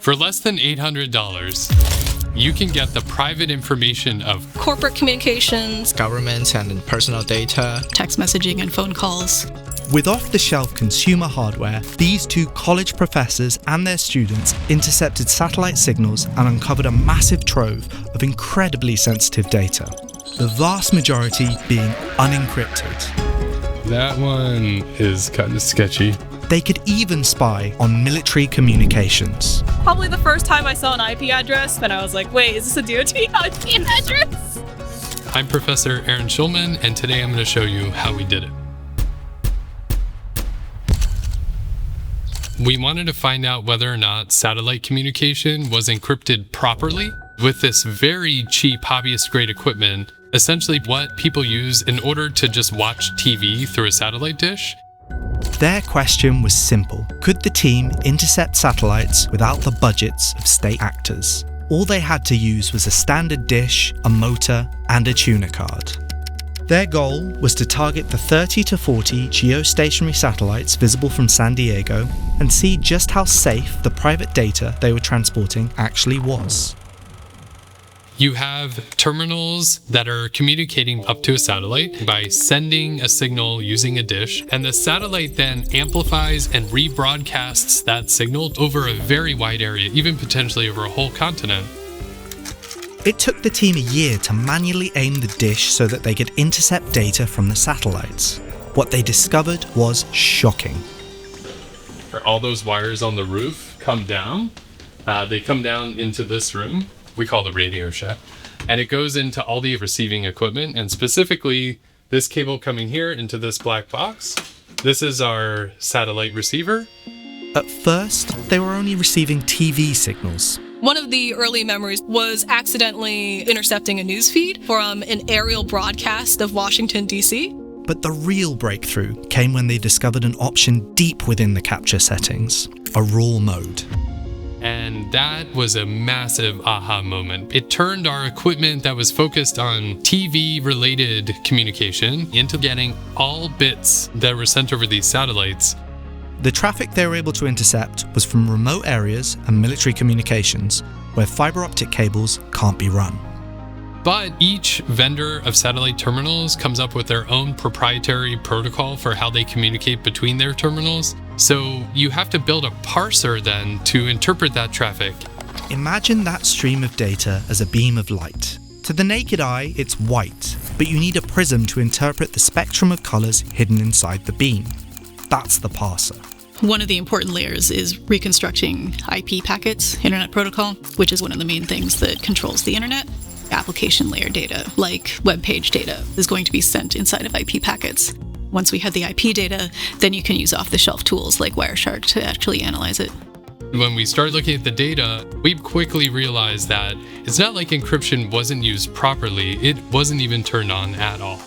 For less than $800, you can get the private information of corporate communications, government and personal data, text messaging and phone calls. With off-the-shelf consumer hardware, these two college professors and their students intercepted satellite signals and uncovered a massive trove of incredibly sensitive data, the vast majority being unencrypted. That one is kind of sketchy. They could even spy on military communications. Probably the first time I saw an IP address, then I was like, wait, is this a DOT IP address? I'm Professor Aaron Schulman, and today I'm going to show you how we did it. We wanted to find out whether or not satellite communication was encrypted properly with this very cheap hobbyist-grade equipment, essentially what people use in order to just watch TV through a satellite dish. Their question was simple. Could the team intercept satellites without the budgets of state actors? All they had to use was a standard dish, a motor, and a tuner card. Their goal was to target the 30 to 40 geostationary satellites visible from San Diego and see just how safe the private data they were transporting actually was. You have terminals that are communicating up to a satellite by sending a signal using a dish, and the satellite then amplifies and rebroadcasts that signal over a very wide area, even potentially over a whole continent. It took the team a year to manually aim the dish so that they could intercept data from the satellites. What they discovered was shocking. All those wires on the roof come down. They come down into this room. We call the radio shack, and it goes into all the receiving equipment, and specifically this cable coming here into this black box. This is our satellite receiver. At first, they were only receiving TV signals. One of the early memories was accidentally intercepting a news feed from an aerial broadcast of Washington, D.C. But the real breakthrough came when they discovered an option deep within the capture settings, a RAW mode. And that was a massive aha moment. It turned our equipment that was focused on TV-related communication into getting all bits that were sent over these satellites. The traffic they were able to intercept was from remote areas and military communications, where fiber optic cables can't be run. But each vendor of satellite terminals comes up with their own proprietary protocol for how they communicate between their terminals. So you have to build a parser then to interpret that traffic. Imagine that stream of data as a beam of light. To the naked eye, it's white, but you need a prism to interpret the spectrum of colors hidden inside the beam. That's the parser. One of the important layers is reconstructing IP packets, Internet Protocol, which is one of the main things that controls the internet. Application layer data, like web page data, is going to be sent inside of IP packets. Once we had the IP data, then you can use off-the-shelf tools like Wireshark to actually analyze it. When we started looking at the data, we quickly realized that it's not like encryption wasn't used properly, it wasn't even turned on at all.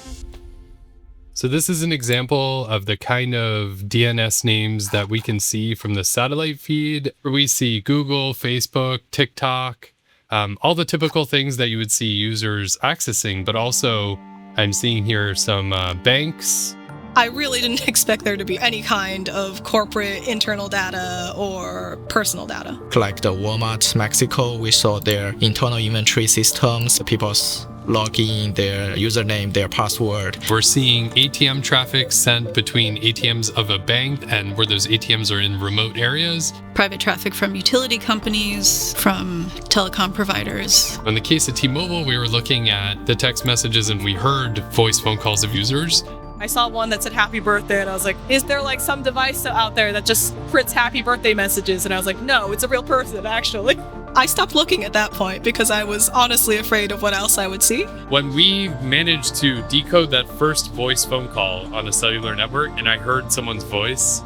So this is an example of the kind of DNS names that we can see from the satellite feed. We see Google, Facebook, TikTok, all the typical things that you would see users accessing, but also I'm seeing here some banks. I really didn't expect there to be any kind of corporate internal data or personal data. like the Walmart Mexico. We saw their internal inventory systems, people's login, their username, their password. We're seeing ATM traffic sent between ATMs of a bank and where those ATMs are in remote areas. Private traffic from utility companies, from telecom providers. In the case of T-Mobile, we were looking at the text messages and we heard voice phone calls of users. I saw one that said happy birthday, and I was like, is there like some device out there that just prints happy birthday messages? And I was like, no, it's a real person, actually. I stopped looking at that point because I was honestly afraid of what else I would see. When we managed to decode that first voice phone call on a cellular network and I heard someone's voice,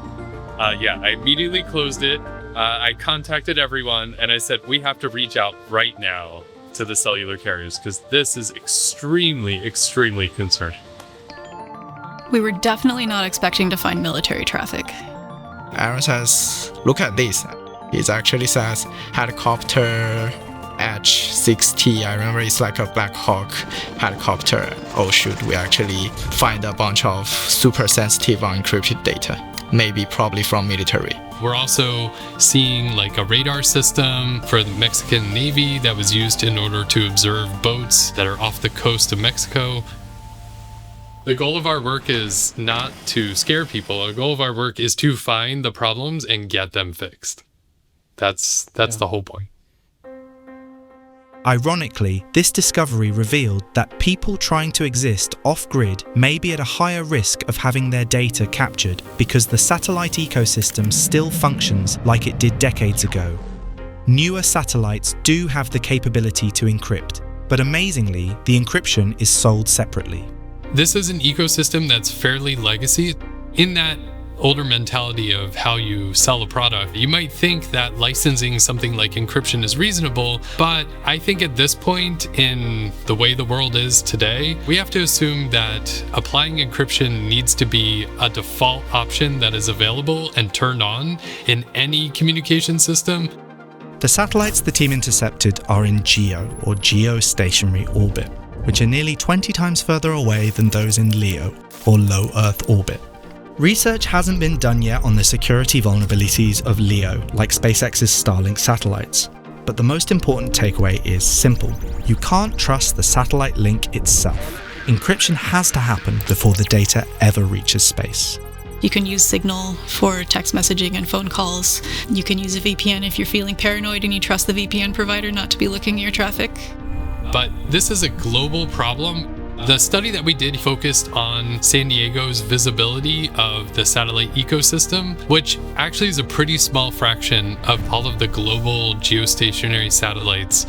I immediately closed it. I contacted everyone and I said, we have to reach out right now to the cellular carriers because this is extremely, extremely concerning. We were definitely not expecting to find military traffic. Aaron says, look at this. It actually says helicopter, H-6T. I remember it's like a Black Hawk helicopter. Oh shoot, we actually find a bunch of super sensitive unencrypted data. Maybe probably from military. We're also seeing like a radar system for the Mexican Navy that was used in order to observe boats that are off the coast of Mexico. The goal of our work is not to scare people. The goal of our work is to find the problems and get them fixed. That's the whole point. Ironically, this discovery revealed that people trying to exist off-grid may be at a higher risk of having their data captured because the satellite ecosystem still functions like it did decades ago. Newer satellites do have the capability to encrypt, but amazingly, the encryption is sold separately. This is an ecosystem that's fairly legacy. In that older mentality of how you sell a product, you might think that licensing something like encryption is reasonable, but I think at this point in the way the world is today, we have to assume that applying encryption needs to be a default option that is available and turned on in any communication system. The satellites the team intercepted are in GEO, or geostationary orbit, which are nearly 20 times further away than those in LEO, or low Earth orbit. Research hasn't been done yet on the security vulnerabilities of LEO, like SpaceX's Starlink satellites. But the most important takeaway is simple. You can't trust the satellite link itself. Encryption has to happen before the data ever reaches space. You can use Signal for text messaging and phone calls. You can use a VPN if you're feeling paranoid and you trust the VPN provider not to be looking at your traffic. But this is a global problem. The study that we did focused on San Diego's visibility of the satellite ecosystem, which actually is a pretty small fraction of all of the global geostationary satellites.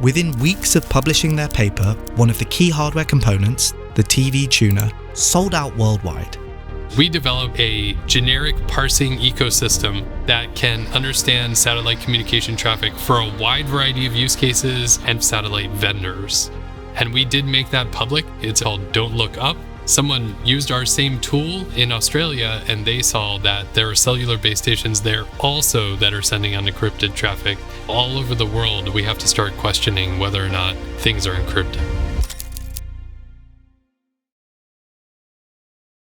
Within weeks of publishing their paper, one of the key hardware components, the TV tuner, sold out worldwide. We developed a generic parsing ecosystem that can understand satellite communication traffic for a wide variety of use cases and satellite vendors. And we did make that public. It's called Don't Look Up. Someone used our same tool in Australia and they saw that there are cellular base stations there also that are sending unencrypted traffic. All over the world, we have to start questioning whether or not things are encrypted.